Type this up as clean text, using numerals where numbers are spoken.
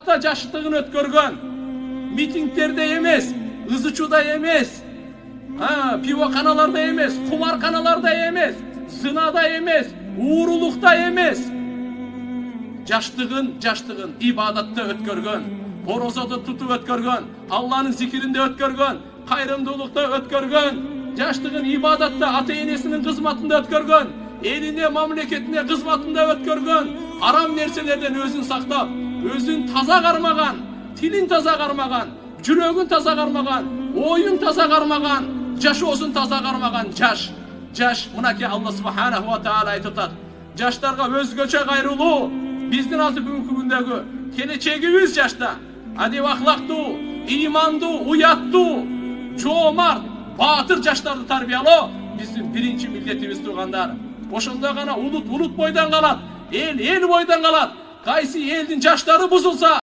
Жаштыгын өткөргөн, митингтерде эмес, ызычууда эмес, пивоканаларда эмес, кумарканаларда эмес, зынада эмес, уурулукта эмес. Жаштыгын ибадатта өткөргөн, борозодо тутуп өткөргөн, Алланын зикиринде өткөргөн, кайрымдуулукта өткөргөн, жаштыгын ибадатта ата-энесинин кызматында өткөргөн, элине, мамлекетине кызматында өткөргөн, арам нерселерден өзүн сактап, өзүн таза кармаган, тилин таза кармаган, жүрөгүн таза кармаган, оюн таза кармаган, жашоосун таза кармаган жаш мынакей Алла субханаху ва таала айтып атат. Жаштарга өзгөчө кайрылуу, биздин азыр бүгүнкү күндөгү келечегибиз жашта. Адеп ахлактуу, ыймандуу, уяттуу, жоомарт, баатыр жаштарды тарбиялоо биздин биринчи милдетибиз туугандар. Ошондо гана улут бойдон калат, эл бойдон калат. Кайсы элдин жаштары бузулса